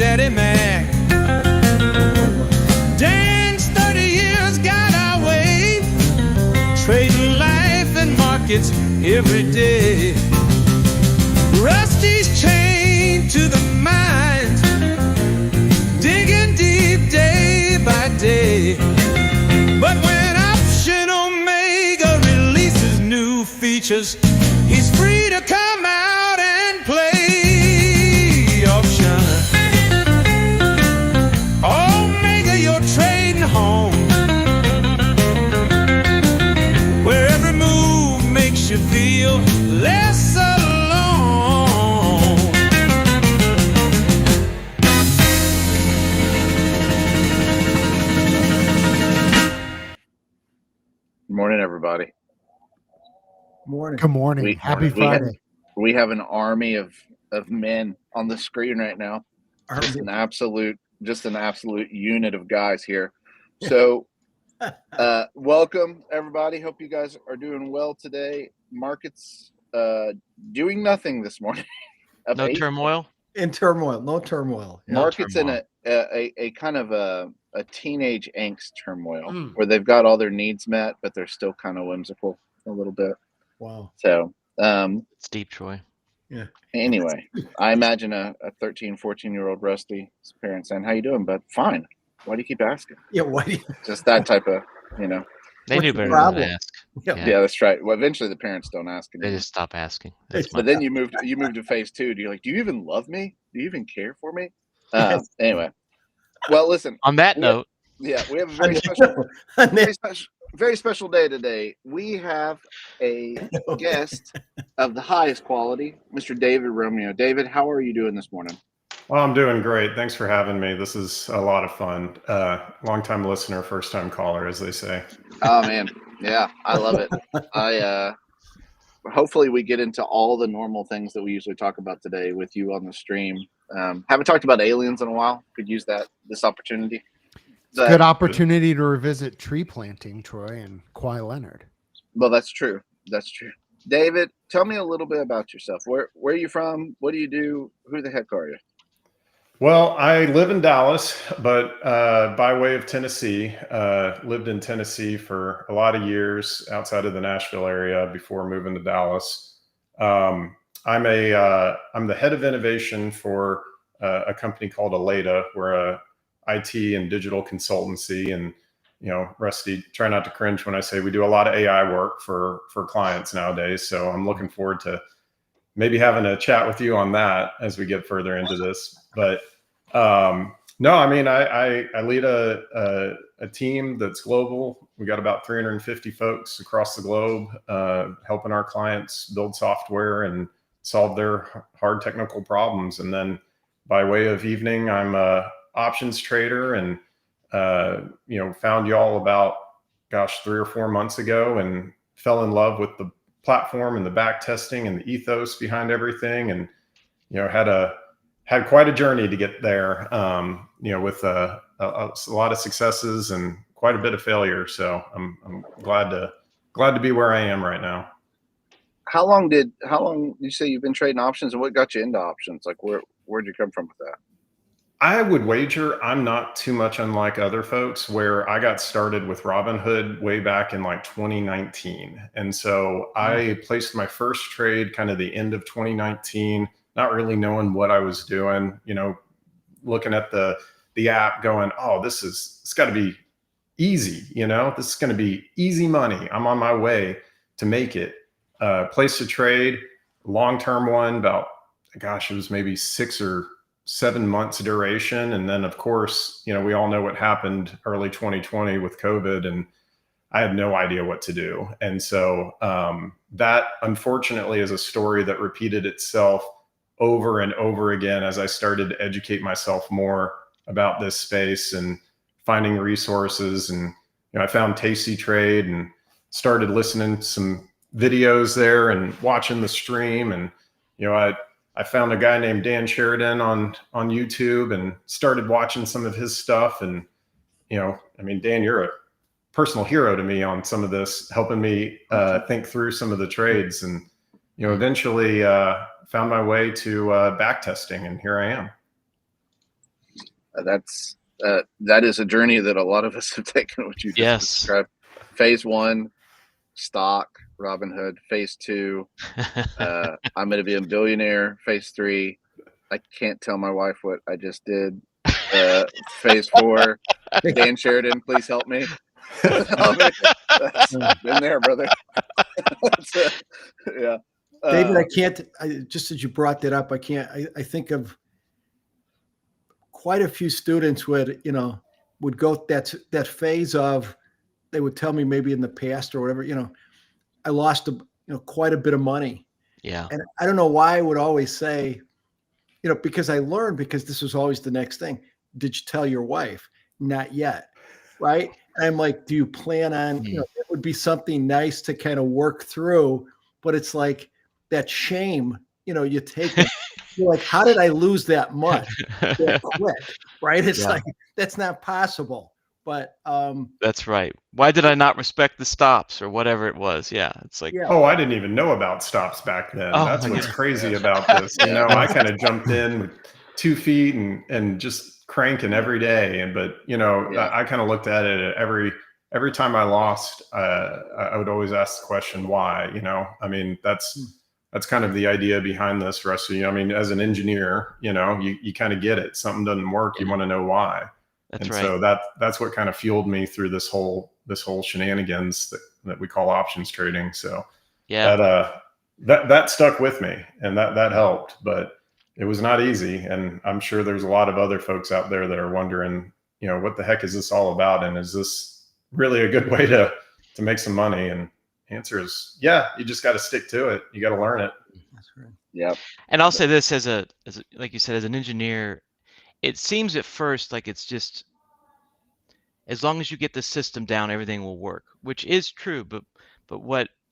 Daddy Mac. Dan's 30 years got our way, trading life and markets every day. Rusty's chained to the mines, digging deep day by day. But when Option Omega releases new features, he's free to come out and play. Option Omega, you're trading home, where every move makes you feel less alone. Good morning, everybody. Morning. Good morning. Happy Friday. We have an army of men on the screen right now. Just an absolute unit of guys here. So welcome, everybody. Hope you guys are doing well today. Markets doing nothing this morning. No turmoil? In turmoil. No turmoil. Yeah. Markets turmoil. In a kind of a teenage angst turmoil where they've got all their needs met, but they're still kind of whimsical a little bit. Wow. So it's deep, Troy. Yeah. Anyway, I imagine a 13, 14-year-old Rusty's parents saying, "How you doing, bud?" "Fine." "Why do you keep asking?" Yeah, why do you... Just that type of, They knew better than to ask. Yeah, that's right. Well, eventually the parents don't ask anymore. They just stop asking. But then you move to phase 2. Do you do you even love me? Do you even care for me? Anyway. Well, listen. On that note. Yeah, we have a very special day today. We have a guest of the highest quality, Mr. David Romeo. David, how are you doing this morning? Well, I'm doing great. Thanks for having me. This is a lot of fun. Long-time listener, first-time caller, as they say. Oh, man. Yeah, I love it. Hopefully we get into all the normal things that we usually talk about today with you on the stream. Haven't talked about aliens in a while. Could use this opportunity. Good opportunity to revisit tree planting, Troy, and Kawhi Leonard. Well, that's true. That's true. David, tell me a little bit about yourself. Where are you from? What do you do? Who the heck are you? Well, I live in Dallas, but by way of Tennessee, lived in Tennessee for a lot of years outside of the Nashville area before moving to Dallas. I'm the head of innovation for a company called Aleda. We're a IT and digital consultancy, and Rusty, try not to cringe when I say we do a lot of AI work for clients nowadays. So I'm looking forward to maybe having a chat with you on that as we get further into this. But no, I mean, I lead a team that's global. We got about 350 folks across the globe, helping our clients build software and solve their hard technical problems. And then by way of evening, I'm a options trader, and found y'all about 3 or 4 months ago, and fell in love with the platform and the back testing and the ethos behind everything, and had quite a journey to get there, with a lot of successes and quite a bit of failure. So I'm glad to be where I am right now. How long did you say you've been trading options, and what got you into options? Like where'd you come from with that? I would wager I'm not too much unlike other folks, where I got started with Robinhood way back in 2019. And so I placed my first trade kind of the end of 2019, not really knowing what I was doing, looking at the app going, oh, it's got to be easy. This is going to be easy money. I'm on my way to make it. Placed a trade, long-term one, about, it was maybe 6 or 7 months duration. And then of course, we all know what happened early 2020 with COVID, and I had no idea what to do. And so that unfortunately is a story that repeated itself over and over again as I started to educate myself more about this space and finding resources. And I found Tasty Trade and started listening to some videos there and watching the stream. And I found a guy named Dan Sheridan on YouTube and started watching some of his stuff. And Dan, you're a personal hero to me on some of this, helping me think through some of the trades, and eventually found my way to back testing, and here I am. that is a journey that a lot of us have taken, what you just described. Phase 1, stock, Robinhood. Phase 2, I'm going to be a billionaire. Phase 3, I can't tell my wife what I just did. Phase 4, Dan Sheridan, please help me. Been there, brother. Yeah. David, just as you brought that up, I think of quite a few students would go that phase of, they would tell me maybe in the past or whatever, I lost quite a bit of money. Yeah. And I don't know why I would always say, because I learned, because this was always the next thing. Did you tell your wife? Not yet. Right. And I'm like, do you plan on, it would be something nice to kind of work through, but it's like that shame, you take it. You're like, how did I lose that much that quick? Right. It's like, that's not possible. But that's right. Why did I not respect the stops or whatever it was? Yeah. It's like, oh, I didn't even know about stops back then. That's what's crazy about this. I kind of jumped in with 2 feet and just cranking every day. But I kind of looked at it every time I lost. I would always ask the question, why? I mean, that's kind of the idea behind this, Rusty. I mean, as an engineer, you kind of get it. Something doesn't work. You want to know why. That's and right. So that's what kind of fueled me through this whole shenanigans that we call options trading. So that stuck with me, and that helped, but it was not easy. And I'm sure there's a lot of other folks out there that are wondering, what the heck is this all about? And is this really a good way to make some money? And the answer is, you just got to stick to it. You got to learn it. That's right. Yeah. And I'll say this as like you said, as an engineer, it seems at first like it's just, as long as you get the system down, everything will work, which is true. But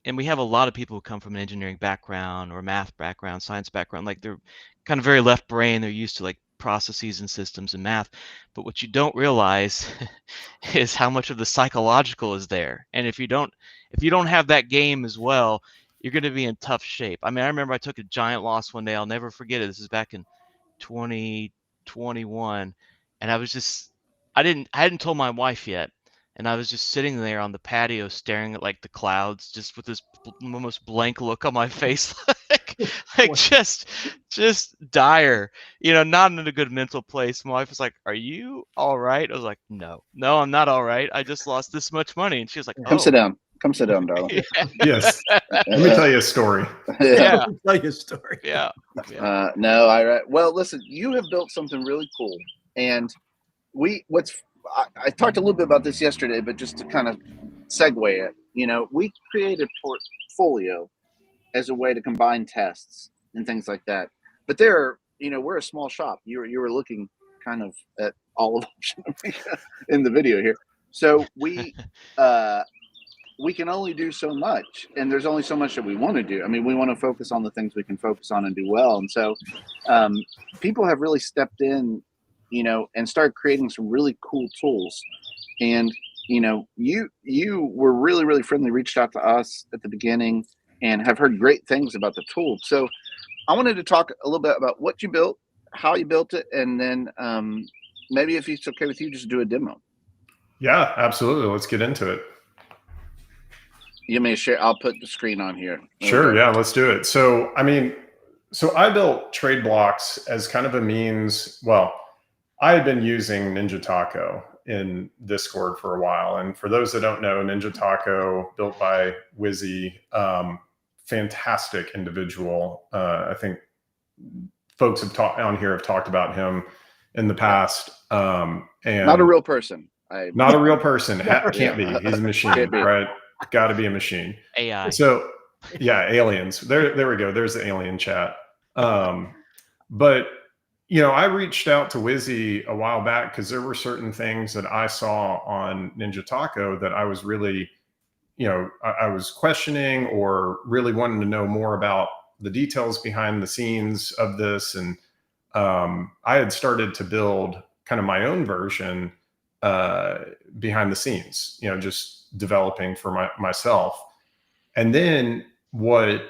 and we have a lot of people who come from an engineering background or math background, science background, like they're kind of very left brain. They're used to like processes and systems and math. But what you don't realize is how much of the psychological is there. And if you don't have that game as well, you're going to be in tough shape. I mean, I remember I took a giant loss one day. I'll never forget it. This is back in 2021, and I hadn't told my wife yet, and I was just sitting there on the patio staring at like the clouds, just with this almost blank look on my face, like just dire, not in a good mental place. My wife was like, "Are you all right?" I was like, No, I'm not all right. I just lost this much money." And she was like, Come sit down, darling. Yes. Let me tell you a story. Let me tell you a story. Well, listen, you have built something really cool, and I talked a little bit about this yesterday, but just to kind of segue it, we created Portfolio as a way to combine tests and things like that. But we're a small shop. You were looking kind of at all of them in the video here. So we can only do so much, and there's only so much that we want to do. I mean, we want to focus on the things we can focus on and do well. And so people have really stepped in, and started creating some really cool tools. And, you were really, really friendly, reached out to us at the beginning and have heard great things about the tool. So I wanted to talk a little bit about what you built, how you built it, and then maybe if it's okay with you, just do a demo. Yeah, absolutely. Let's get into it. You may share. I'll put the screen on here. Sure. Yeah, let's do it. So, I built Tradeblocks as kind of a means. Well, I had been using Ninja Taco in Discord for a while. And for those that don't know, Ninja Taco, built by Wizzy, fantastic individual. I think folks have talked about him in the past. And not a real person. Not a real person. Can't be. He's a machine, right? Got to be a machine. AI. So aliens. There we go. There's the alien chat. But I reached out to Wizzy a while back because there were certain things that I saw on Ninja Taco that I was really, I was questioning or really wanting to know more about the details behind the scenes of this. And I had started to build kind of my own version behind the scenes, just developing for myself. And then what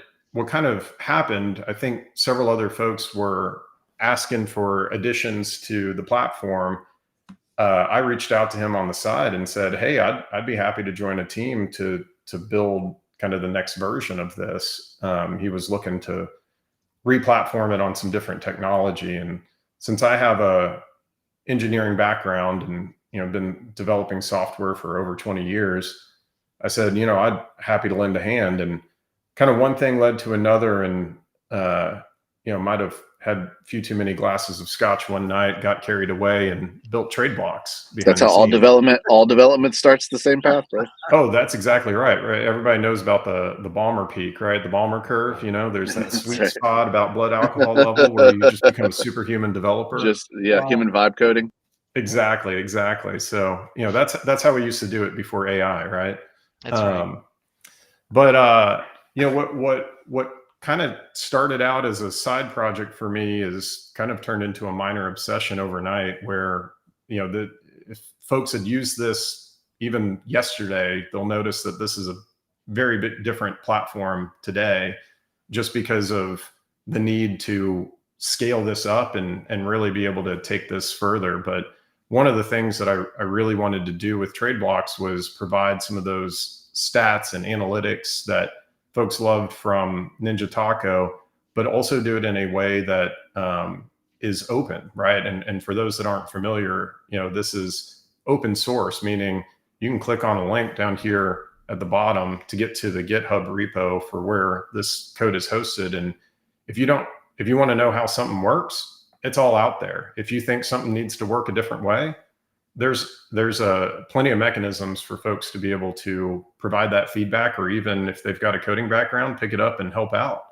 kind of happened, I think several other folks were asking for additions to the platform. I reached out to him on the side and said, hey, I'd be happy to join a team to build kind of the next version of this. He was looking to re-platform it on some different technology. And since I have a engineering background and, been developing software for over 20 years, I said, I'd happy to lend a hand. And kind of one thing led to another, and, might have had a few too many glasses of scotch one night, got carried away, and built Tradeblocks. That's how all development starts the same path, right? Oh, that's exactly right. Everybody knows about the Balmer peak, right? The Balmer curve. There's that sweet spot about blood alcohol level where you just become a superhuman developer. Human vibe coding. Exactly. So that's how we used to do it before AI, right? That's right. But what kind of started out as a side project for me is kind of turned into a minor obsession overnight, where if folks had used this even yesterday, they'll notice that this is a very bit different platform today, just because of the need to scale this up and really be able to take this further. But one of the things that I really wanted to do with Tradeblocks was provide some of those stats and analytics that folks loved from Ninja Taco, but also do it in a way that is open, right? And for those that aren't familiar, this is open source, meaning you can click on a link down here at the bottom to get to the GitHub repo for where this code is hosted. And if you want to know how something works, it's all out there. If you think something needs to work a different way, there's plenty of mechanisms for folks to be able to provide that feedback, or even if they've got a coding background, pick it up and help out.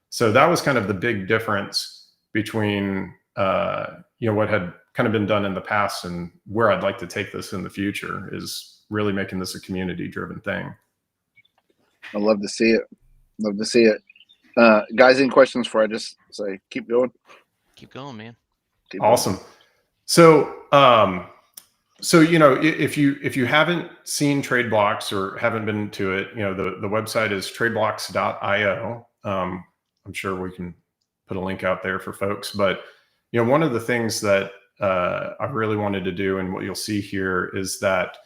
So that was kind of the big difference between what had kind of been done in the past and where I'd like to take this in the future, is really making this a community-driven thing. I love to see it. Guys, any questions before I just say keep going? Keep going, man. Awesome. So, if you haven't seen Tradeblocks or haven't been to it, the website is tradeblocks.io. I'm sure we can put a link out there for folks. But one of the things that I really wanted to do, and what you'll see here, is that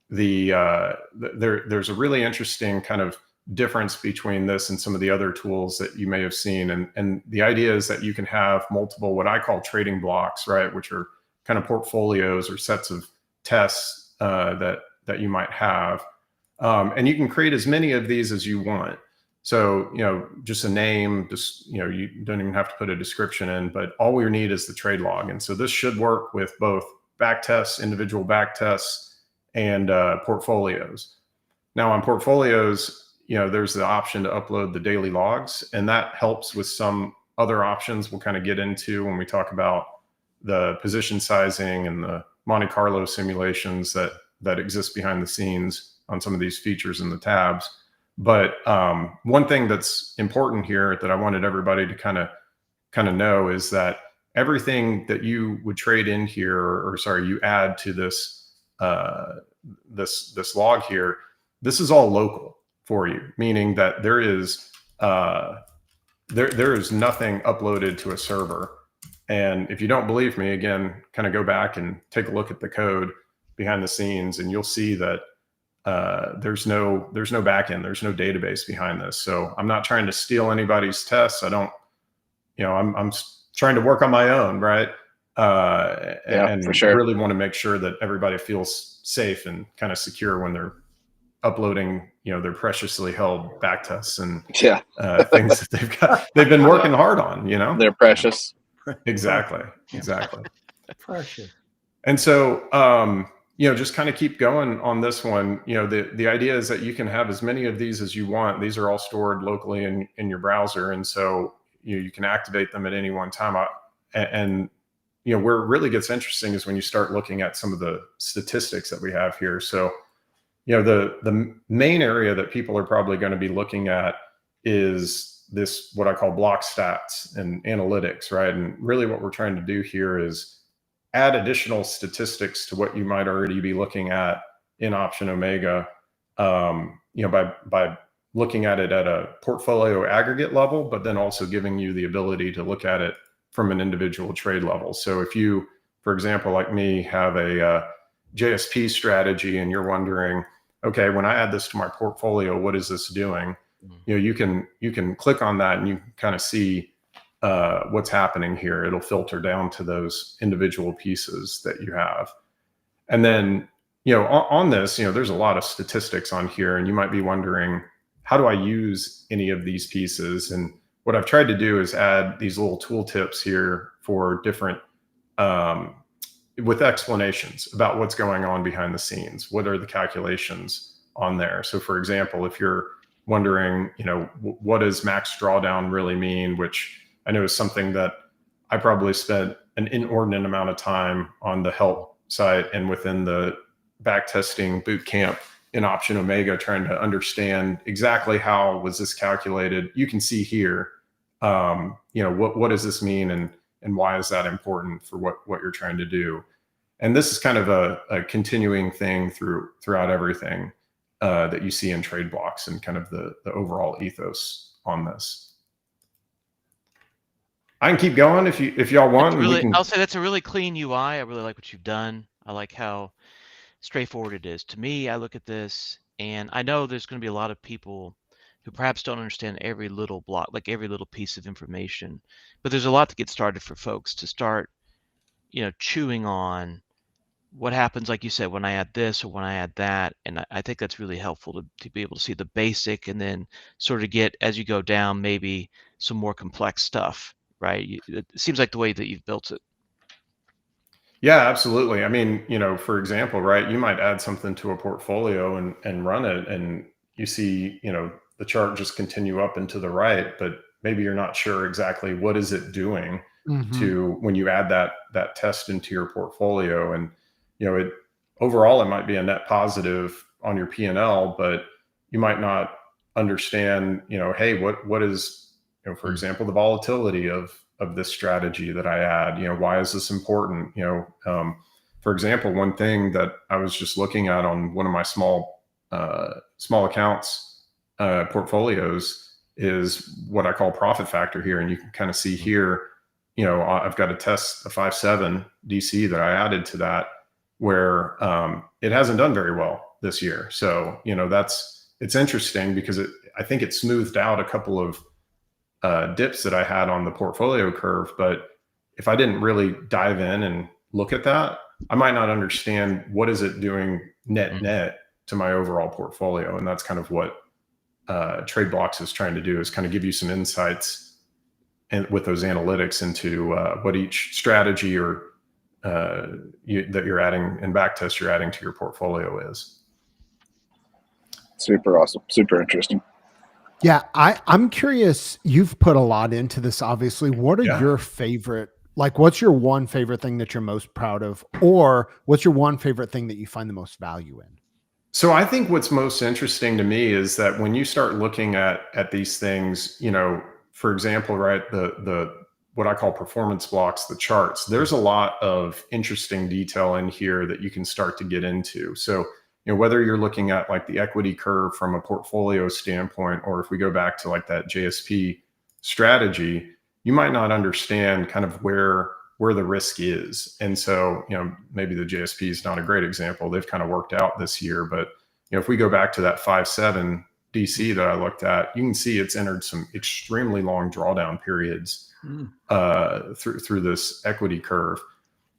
there's a really interesting kind of difference between this and some of the other tools that you may have seen. And the idea is that you can have multiple, what I call trading blocks, right? Which are kind of portfolios or sets of tests that you might have. And you can create as many of these as you want. So, just a name, you don't even have to put a description in, but all we need is the trade log. And so this should work with both back tests, individual back tests, and portfolios. Now on portfolios, there's the option to upload the daily logs, and that helps with some other options we'll kind of get into when we talk about the position sizing and the Monte Carlo simulations that exist behind the scenes on some of these features in the tabs. But one thing that's important here that I wanted everybody to kind of know is that everything that you would trade in here, or you add to this this log here, this is all local for you, meaning that there is nothing uploaded to a server. And if you don't believe me, again, kind of go back and take a look at the code behind the scenes, and you'll see that there's no backend, there's no database behind this. So I'm not trying to steal anybody's tests. I don't, I'm trying to work on my own, right? And for sure. Really want to make sure that everybody feels safe and kind of secure when they're uploading, their preciously held back tests and things that they've been working hard on, They're precious. Exactly. Precious. And so, just kind of keep going on this one. The idea is that you can have as many of these as you want. These are all stored locally in your browser. And so you can activate them at any one time. And where it really gets interesting is when you start looking at some of the statistics that we have here. So, the main area that people are probably going to be looking at is this, what I call block stats and analytics, right? And really what we're trying to do here is add additional statistics to what you might already be looking at in Option Omega, by looking at it at a portfolio aggregate level, but then also giving you the ability to look at it from an individual trade level. So if you for example, like me, have a JSP strategy, and you're wondering, okay, when I add this to my portfolio, what is this doing? You know, you can click on that and you can kind of see what's happening here. It'll filter down to those individual pieces that you have. And then, you know, on this, you know, there's a lot of statistics on here, and you might be wondering, how do I use any of these pieces? And what I've tried to do is add these little tooltips here for different, with explanations about what's going on behind the scenes. What are the calculations on there? So for example, if you're wondering, you know, what does max drawdown really mean, which I know is something that I probably spent an inordinate amount of time on the help site and within the backtesting boot camp in Option Omega, trying to understand exactly how was this calculated. You can see here, you know, what does this mean, and why is that important for what you're trying to do? And this is kind of a continuing thing throughout everything that you see in Tradeblocks, and kind of the overall ethos on this. I can keep going if y'all want. I'll say that's a really clean UI. I really like what you've done. I like how straightforward it is. To me, I look at this, and I know there's going to be a lot of people who perhaps don't understand every little block, like every little piece of information, but there's a lot to get started for folks to start, you know, chewing on what happens, like you said, when I add this or when I add that. And I think that's really helpful to be able to see the basic, and then sort of get, as you go down, maybe some more complex stuff, right? It seems like the way that you've built it. Yeah, absolutely. I mean, you know, for example, right, you might add something to a portfolio and run it, and you see, you know, the chart just continue up and to the right, but maybe you're not sure exactly what is it doing to when you add that test into your portfolio. And, you know, overall, it might be a net positive on your P&L, but you might not understand, you know, hey, what is, you know, for example, the volatility of this strategy that I add, you know, why is this important? You know, for example, one thing that I was just looking at on one of my small accounts portfolios is what I call profit factor here. And you can kind of see here, you know, I've got a 5.7 DC that I added to that, where it hasn't done very well this year. So, you know, it's interesting because I think it smoothed out a couple of dips that I had on the portfolio curve. But if I didn't really dive in and look at that, I might not understand what is it doing net to my overall portfolio. And that's kind of what Tradeblocks is trying to do, is kind of give you some insights and with those analytics into what each strategy or that you're adding in backtest you're adding to your portfolio is. Super awesome. Super interesting. Yeah, I'm curious. You've put a lot into this, obviously. What are your favorite, like, what's your one favorite thing that you're most proud of? Or what's your one favorite thing that you find the most value in? So I think what's most interesting to me is that when you start looking at these things, you know, for example, right, the what I call performance blocks, the charts, there's a lot of interesting detail in here that you can start to get into. So, you know, whether you're looking at like the equity curve from a portfolio standpoint, or if we go back to like that JSP strategy, you might not understand kind of where the risk is. And so, you know, maybe the JSP is not a great example. They've kind of worked out this year, but, you know, if we go back to that 5.7 DC that I looked at, you can see it's entered some extremely long drawdown periods through this equity curve.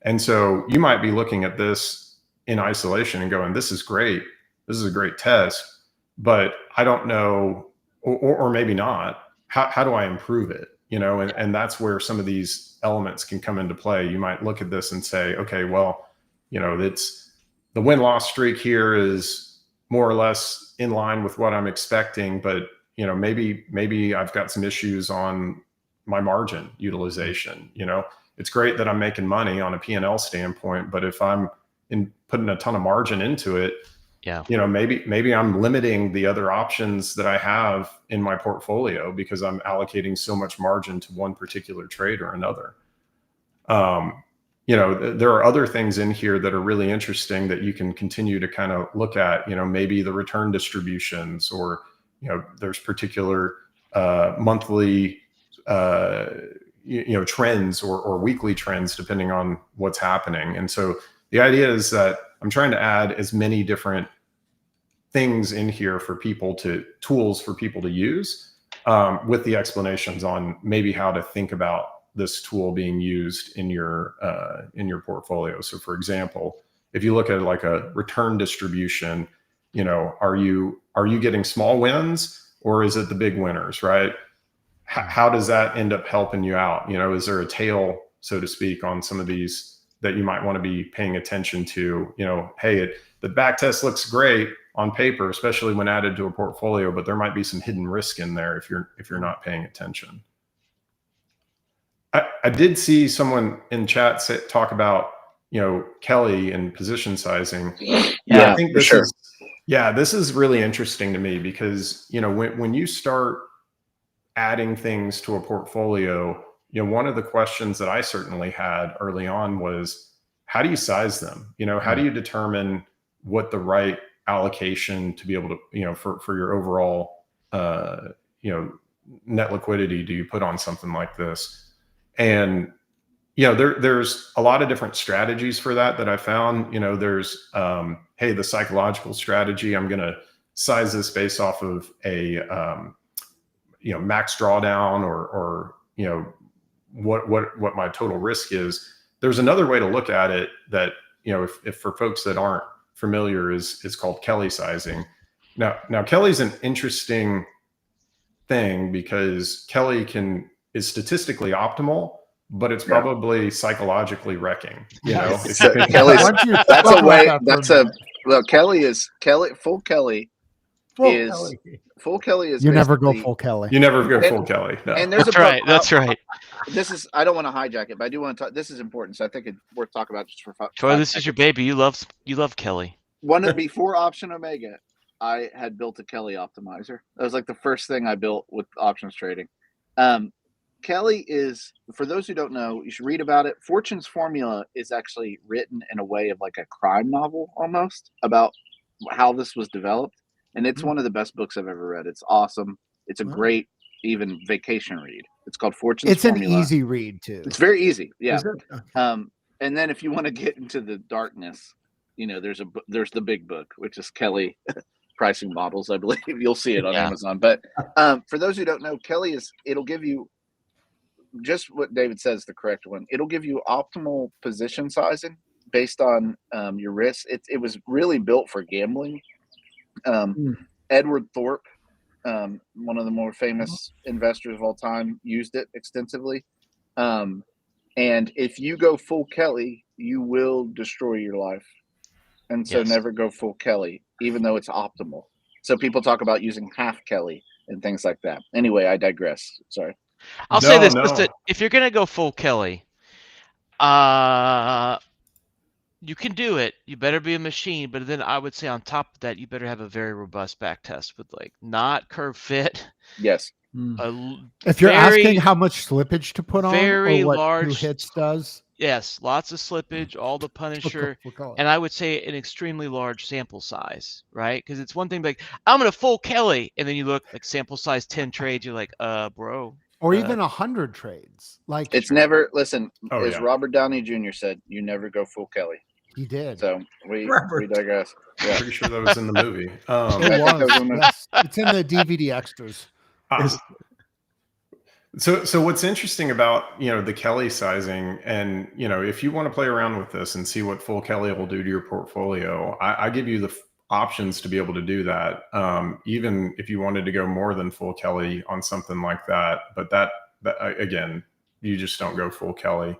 And so you might be looking at this in isolation and going, this is great. This is a great test, but I don't know, or maybe not. How do I improve it? You know, and that's where some of these elements can come into play. You might look at this and say, okay, well, you know, it's the win-loss streak here is more or less in line with what I'm expecting, but, you know, maybe I've got some issues on my margin utilization. You know, it's great that I'm making money on a P&L standpoint, but if I'm putting a ton of margin into it, you know, maybe I'm limiting the other options that I have in my portfolio because I'm allocating so much margin to one particular trade or another. You know, there are other things in here that are really interesting that you can continue to kind of look at, you know, maybe the return distributions, or, you know, there's particular monthly trends or weekly trends, depending on what's happening. And so the idea is that I'm trying to add as many different things in here tools for people to use, with the explanations on maybe how to think about this tool being used in your portfolio. So for example, if you look at like a return distribution, are you getting small wins or is it the big winners, right? How does that end up helping you out? Is there a tail, so to speak, on some of these that you might want to be paying attention to? Hey, the back test looks great on paper, especially when added to a portfolio, but there might be some hidden risk in there if you're not paying attention. I did see someone in chat talk about Kelly and position sizing. Yeah, I think this is really interesting to me because when you start adding things to a portfolio, one of the questions that I certainly had early on was, how do you size them? How do you determine what the right allocation to be able to, for your overall, net liquidity do you put on something like this? And, there's a lot of different strategies for that I found. There's, hey, the psychological strategy, I'm going to size this based off of a, max drawdown or what my total risk is. There's another way to look at it that, if for folks that aren't familiar, is called Kelly sizing. Now Kelly's an interesting thing because Kelly is statistically optimal, but it's probably psychologically wrecking. Kelly's, that's a way. Full Kelly is. You never go full Kelly. You never go full Kelly. No. And there's That's right. I don't want to hijack it, but I do want to talk. This is important, so I think it's worth talking about just for fun. Troy, this is your baby. You love Kelly. Before Option Omega, I had built a Kelly optimizer. That was like the first thing I built with options trading. Kelly is, for those who don't know, you should read about it. Fortune's Formula is actually written in a way of like a crime novel almost about how this was developed. And it's one of the best books I've ever read. It's awesome. It's a great, even vacation read. It's called Fortune's Formula. It's an easy read too. It's very easy. Yeah. And then if you want to get into the darkness, there's the big book, which is Kelly Pricing Models, I believe. You'll see it on Amazon. But for those who don't know, Kelly it'll give you just what David says, the correct one. It'll give you optimal position sizing based on your risk. It was really built for gambling. Edward Thorpe, one of the more famous investors of all time, used it extensively. And if you go full Kelly, you will destroy your life. And so never go full Kelly, even though it's optimal. So people talk about using half Kelly and things like that. Anyway, I digress. Sorry. I'll say this: if you're gonna go full Kelly, you can do it. You better be a machine, but then I would say on top of that, you better have a very robust back test with not curve fit. Yes. If you're asking how much slippage to put on, very or what large Who Hits does. Yes, lots of slippage, all the Punisher, and I would say an extremely large sample size, right? Because it's one thing like, I'm gonna full Kelly, and then you look like sample size 10 trades, you're like, bro. Or even 100 trades. Like it's never, listen, as Robert Downey Jr. said, you never go full Kelly. He did. So we digress. Yeah. Pretty sure that was in the movie. It was. Yes. It's in the DVD extras. So what's interesting about, the Kelly sizing, and, if you want to play around with this and see what full Kelly will do to your portfolio, I give you the options to be able to do that. Even if you wanted to go more than full Kelly on something like that, but that again, you just don't go full Kelly.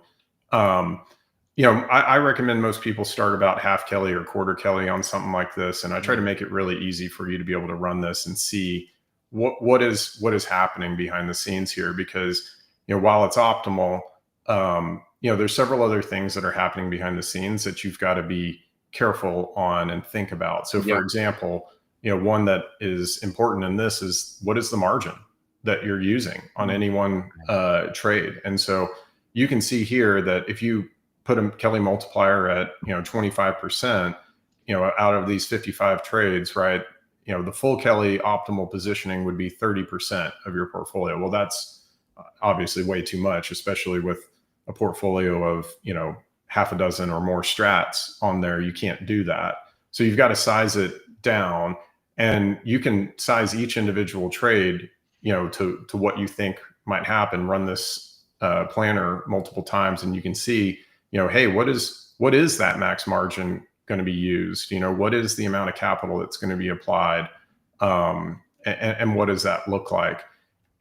I recommend most people start about half Kelly or quarter Kelly on something like this. And I try to make it really easy for you to be able to run this and see what is happening behind the scenes here, because, while it's optimal, there's several other things that are happening behind the scenes that you've got to be careful on and think about. So for example, one that is important in this is, what is the margin that you're using on any one trade? And so you can see here that if you put a Kelly multiplier at 25%, out of these 55 trades, right, the full Kelly optimal positioning would be 30% of your portfolio. Well, that's obviously way too much, especially with a portfolio of, half a dozen or more strats on there. You can't do that. So you've got to size it down, and you can size each individual trade, to what you think might happen. Run this planner multiple times, and you can see, hey, what is that max margin going to be used? What is the amount of capital that's going to be applied? And what does that look like?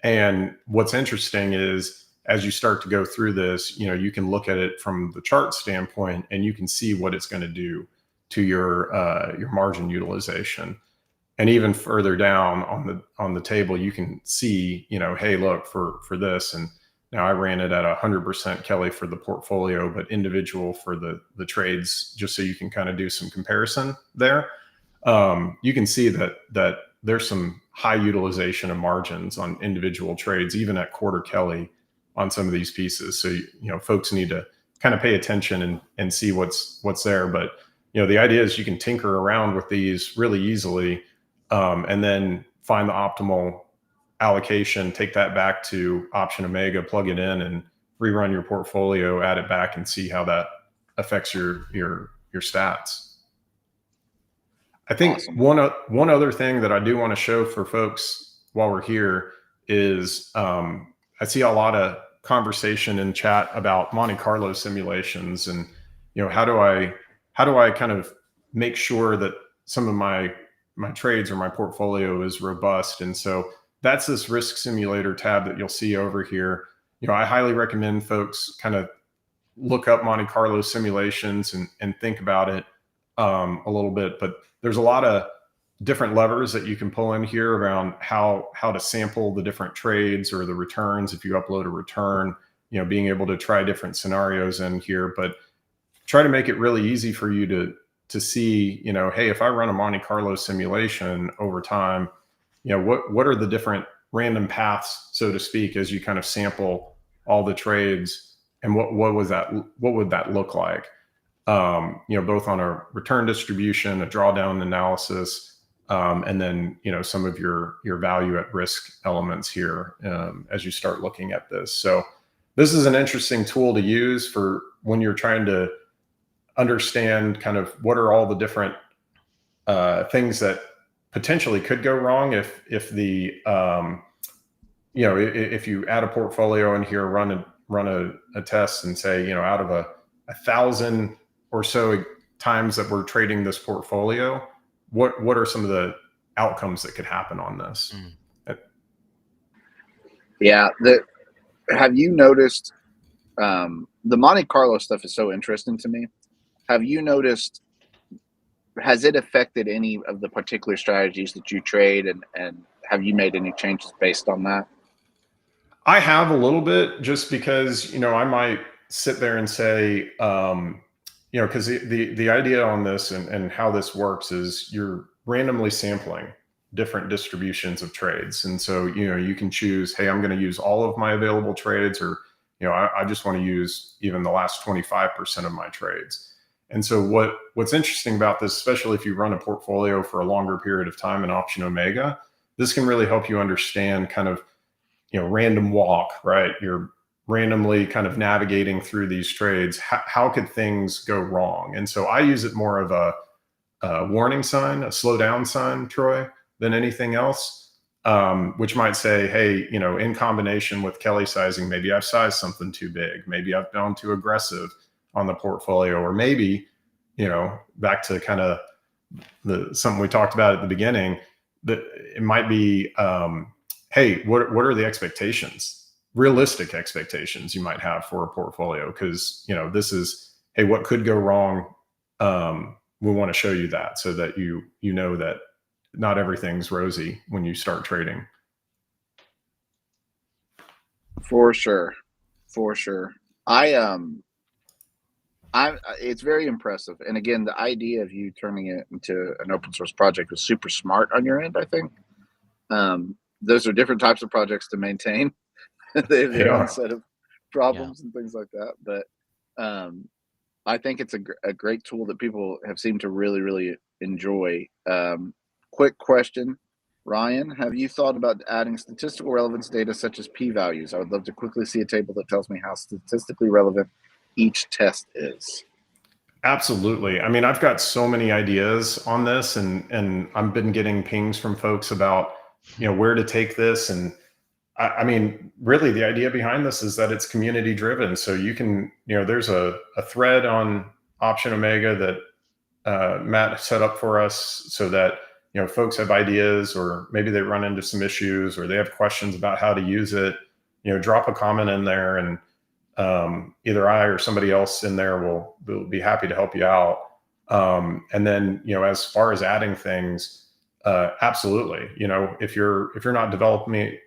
And what's interesting is, as you start to go through this, you can look at it from the chart standpoint, and you can see what it's going to do to your margin utilization. And even further down on the table, you can see, hey, look, for this, and now I ran it at 100% Kelly for the portfolio, but individual for the trades, just so you can kind of do some comparison there. You can see that there's some high utilization of margins on individual trades, even at quarter Kelly on some of these pieces. So, folks need to kind of pay attention and see what's there. But, the idea is you can tinker around with these really easily, and then find the optimal allocation, take that back to Option Omega, plug it in, and rerun your portfolio, add it back, and see how that affects your stats. I think Awesome. one other thing that I do want to show for folks while we're here is, I see a lot of conversation in chat about Monte Carlo simulations, and how do I kind of make sure that some of my trades or my portfolio is robust. And so that's this risk simulator tab that you'll see over here. I highly recommend folks kind of look up Monte Carlo simulations and think about it a little bit. But there's a lot of different levers that you can pull in here around how to sample the different trades or the returns. If you upload a return, being able to try different scenarios in here, but try to make it really easy for you to see, hey, if I run a Monte Carlo simulation over time, what are the different random paths, so to speak, as you kind of sample all the trades, and what would that look like? Both on a return distribution, a drawdown analysis, and then, some of your value at risk elements here, as you start looking at this. So this is an interesting tool to use for when you're trying to understand kind of what are all the different things that potentially could go wrong if the if you add a portfolio in here, run a test and say, out of a 1,000 or so times that we're trading this portfolio, what are some of the outcomes that could happen on this? Yeah. Have you noticed, the Monte Carlo stuff is so interesting to me. Have you noticed, has it affected any of the particular strategies that you trade, and have you made any changes based on that? I have a little bit, just because, I might sit there and say, because the idea on this and how this works is you're randomly sampling different distributions of trades. And so, you can choose, hey, I'm going to use all of my available trades, or, I just want to use even the last 25% of my trades. And so what's interesting about this, especially if you run a portfolio for a longer period of time in Option Omega, this can really help you understand kind of, random walk, right? You're randomly kind of navigating through these trades. How could things go wrong? And so I use it more of a warning sign, a slow down sign, Troy, than anything else, which might say, hey, in combination with Kelly sizing, maybe I've sized something too big. Maybe I've gone too aggressive on the portfolio, or maybe, back to kind of something we talked about at the beginning, that it might be, hey, what are the expectations, realistic expectations you might have for a portfolio? Because, this is, hey, what could go wrong? We want to show you that, so that you know that not everything's rosy when you start trading. For sure. It's very impressive. And again, the idea of you turning it into an open source project was super smart on your end, I think. Those are different types of projects to maintain. They have their own set of problems and things like that. But I think it's a great tool that people have seemed to really, really enjoy. Quick question. Ryan, have you thought about adding statistical relevance data such as p-values? I would love to quickly see a table that tells me how statistically relevant each test is. Absolutely. I mean, I've got so many ideas on this, and I've been getting pings from folks about, where to take this. And I mean, really the idea behind this is that it's community driven. So you can, there's a thread on Option Omega that Matt set up for us so that, folks have ideas, or maybe they run into some issues, or they have questions about how to use it, drop a comment in there, and either I or somebody else in there will be happy to help you out. And then, as far as adding things, absolutely, if you're not developmentally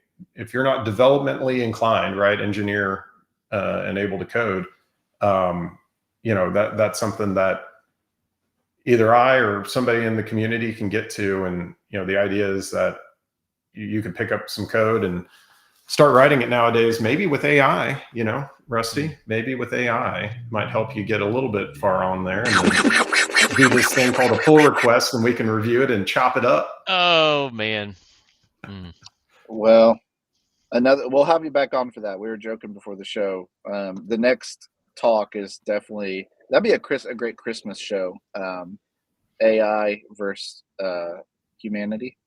inclined, right, engineer and able to code, that's something that either I or somebody in the community can get to. And, the idea is that you can pick up some code and start writing it nowadays, maybe with AI, Rusty, maybe with AI might help you get a little bit far on there, and then do this thing called a pull request, and we can review it and chop it up. Oh man. Well, we'll have you back on for that. We were joking before the show. The next talk is definitely, that'd be a great Christmas show. AI versus humanity.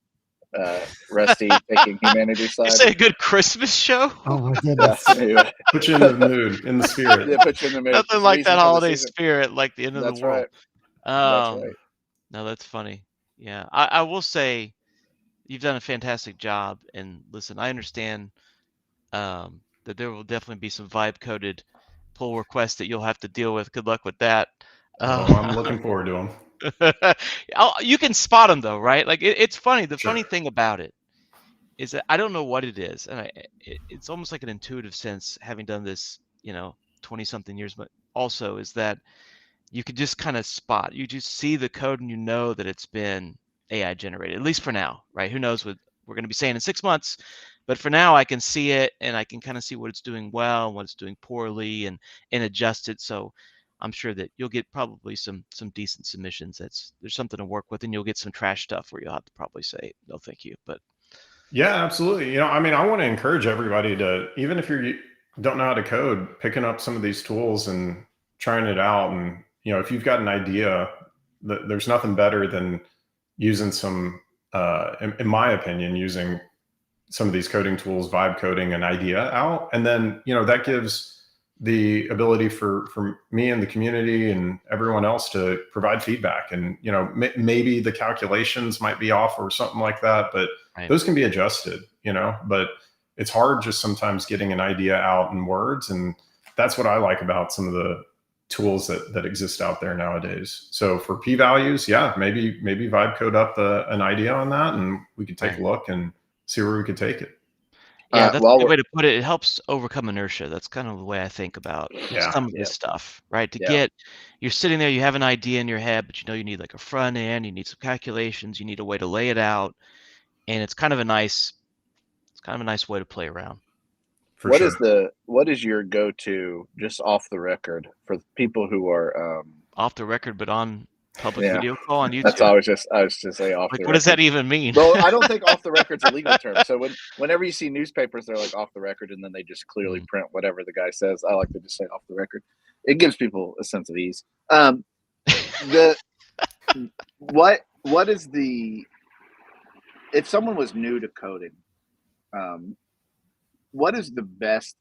Rusty taking humanity's side. You say a good Christmas show? Oh my goodness. Anyway. Put you in the mood, in the spirit. Yeah, put you in the mood. Nothing like that holiday spirit, like the end of That's the world. Right. That's right. No, that's funny. Yeah, I will say you've done a fantastic job. And listen, I understand that there will definitely be some vibe coded pull requests that you'll have to deal with. Good luck with that. I'm looking forward to them. You can spot them though, right? Like it's funny. The funny thing about it is that I don't know what it is, and it's almost like an intuitive sense, having done this, 20-something years, but also is that you could just kind of spot. You just see the code and you know that it's been AI generated, at least for now, right? Who knows what we're going to be saying in 6 months, but for now I can see it, and I can kind of see what it's doing well and what it's doing poorly, and adjust it. So I'm sure that you'll get probably some decent submissions. There's something to work with, and you'll get some trash stuff where you'll have to probably say no thank you. But yeah, absolutely. I mean, I want to encourage everybody to, even if you don't know how to code, picking up some of these tools and trying it out. And if you've got an idea, there's nothing better than using some, in my opinion, using some of these coding tools, vibe coding an idea out, and then that gives the ability for me and the community and everyone else to provide feedback. And maybe the calculations might be off or something like that, but those can be adjusted. But it's hard just sometimes getting an idea out in words, and that's what I like about some of the tools that exist out there nowadays. So for p-values, yeah, maybe vibe code up an idea on that, and we could take a look and see where we could take it. Yeah, that's a good way to put it. It helps overcome inertia. That's kind of the way I think about some of this stuff, right? You're sitting there, you have an idea in your head, but you need like a front end, you need some calculations, you need a way to lay it out, and it's kind of a nice way to play around. What is your go-to, just off the record, for people who are off the record but on public video call on YouTube? That's all I was just saying, off the record. What does that even mean? Well, I don't think off the record's a legal term. So whenever you see newspapers, they're like off the record, and then they just clearly print whatever the guy says. I like to just say off the record. It gives people a sense of ease. What is if someone was new to coding, what is the best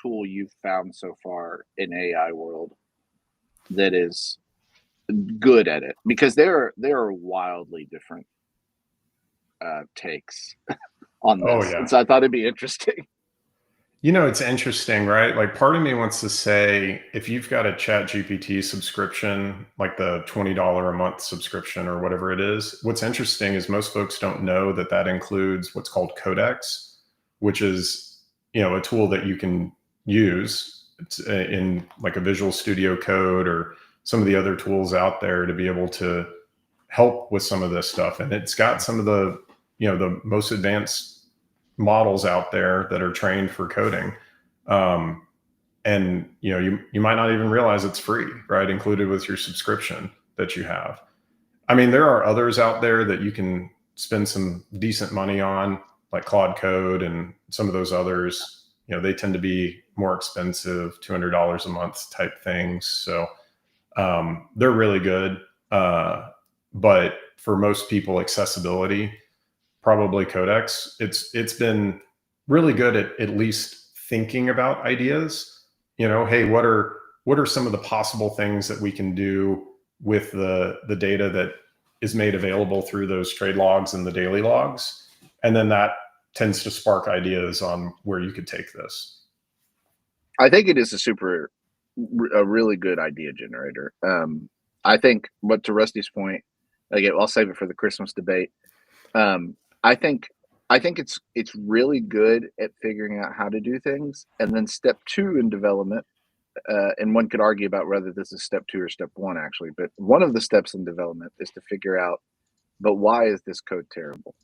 tool you've found so far in AI world that is good at it? Because there are wildly different takes on this. And so I thought it'd be interesting. It's interesting, right? Like, part of me wants to say, if you've got a ChatGPT subscription, like the $20 a month subscription or whatever it is, what's interesting is most folks don't know that includes what's called Codex, which is, a tool that you can use in like a Visual Studio Code or some of the other tools out there to be able to help with some of this stuff. And it's got some of the, the most advanced models out there that are trained for coding. And, you might not even realize it's free, right? Included with your subscription that you have. I mean, there are others out there that you can spend some decent money on, like Claude Code and some of those others. You know, they tend to be more expensive, $200 a month type things. So they're really good. But for most people, accessibility, probably Codex. It's been really good at least thinking about ideas. You know, hey, what are some of the possible things that we can do with the data that is made available through those trade logs and the daily logs? And then that tends to spark ideas on where you could take this. I think it is a really good idea generator. I think, but to Rusty's point, again, I'll save it for the Christmas debate. I think it's really good at figuring out how to do things. And then step 2 in development, and one could argue about whether this is step 2 or step 1 actually, but one of the steps in development is to figure out, but why is this code terrible?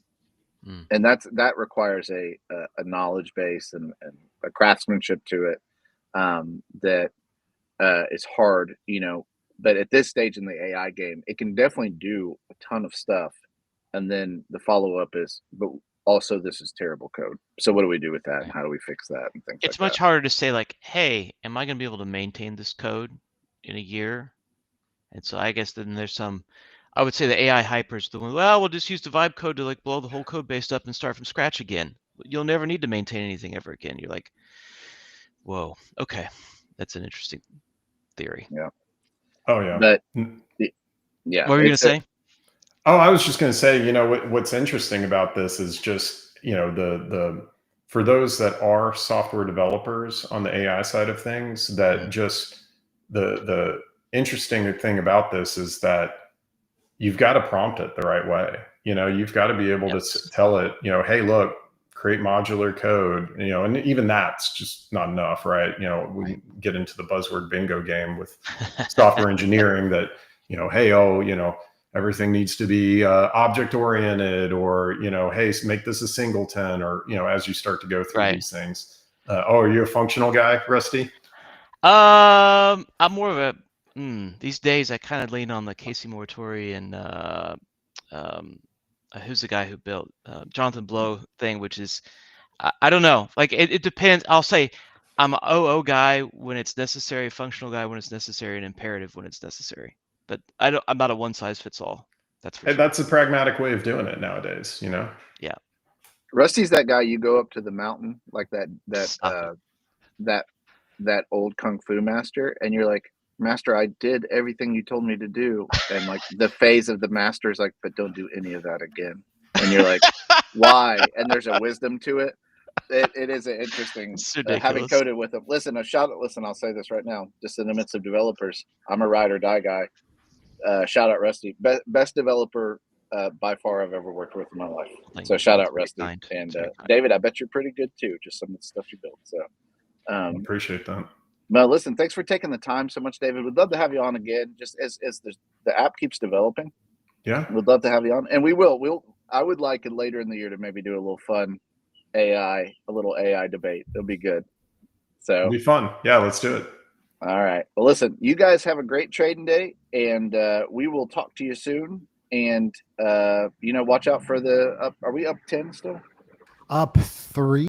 And that requires a knowledge base and a craftsmanship to it that is hard, you know. But at this stage in the AI game, it can definitely do a ton of stuff. And then the follow-up is, but also this is terrible code. So what do we do with that? And how do we fix that? And things It's like much harder to say like, hey, am I going to be able to maintain this code in a year? And so I guess then there's some, I would say the AI hypers, the one, well, we'll just use the vibe code to like blow the whole code base up and start from scratch again. You'll never need to maintain anything ever again. You're like, whoa, okay. That's an interesting theory. Yeah. Oh yeah. But yeah. What were you going to say? Oh, I was just going to say, you know, what's interesting about this is just, you know, the for those that are software developers on the AI side of things, that just the interesting thing about this is that you've got to prompt it the right way. You know, you've got to be able to tell it, you know, hey, look, create modular code, you know, and even that's just not enough, right? You know, we get into the buzzword bingo game with software engineering that, you know, hey, oh, you know, everything needs to be object oriented, or, you know, hey, make this a singleton, or, you know, as you start to go through these things. Oh, are you a functional guy, Rusty? I'm more of a, these days I kind of lean on the Casey Moratori and who's the guy who built Jonathan Blow thing, which is, I don't know, like it depends. I'll say I'm an OO guy when it's necessary, functional guy when it's necessary, and imperative when it's necessary. But I'm not a one size fits all. That's for sure. That's a pragmatic way of doing it nowadays, you know? Yeah. Rusty's that guy you go up to the mountain, like that old kung fu master, and you're like, master, I did everything you told me to do. And like the phase of the master is like, but don't do any of that again. And you're like, why? And there's a wisdom to it. It is an interesting having coded with them. Listen, I'll say this right now, just in the midst of developers, I'm a ride or die guy. Shout out Rusty, best developer by far I've ever worked with in my life. So shout out Rusty. And David, I bet you're pretty good too, just some of the stuff you built. So appreciate that. Well, listen, thanks for taking the time so much, David. We'd love to have you on again, just as the app keeps developing. Yeah, we'd love to have you on, and we will. I would like it later in the year to maybe do a little fun a little AI debate. It'll be good. So it'll be fun. Yeah, let's do it. All right. Well, listen, you guys have a great trading day, and we will talk to you soon. And you know, watch out for the up. Are we up 10 still? Up 3.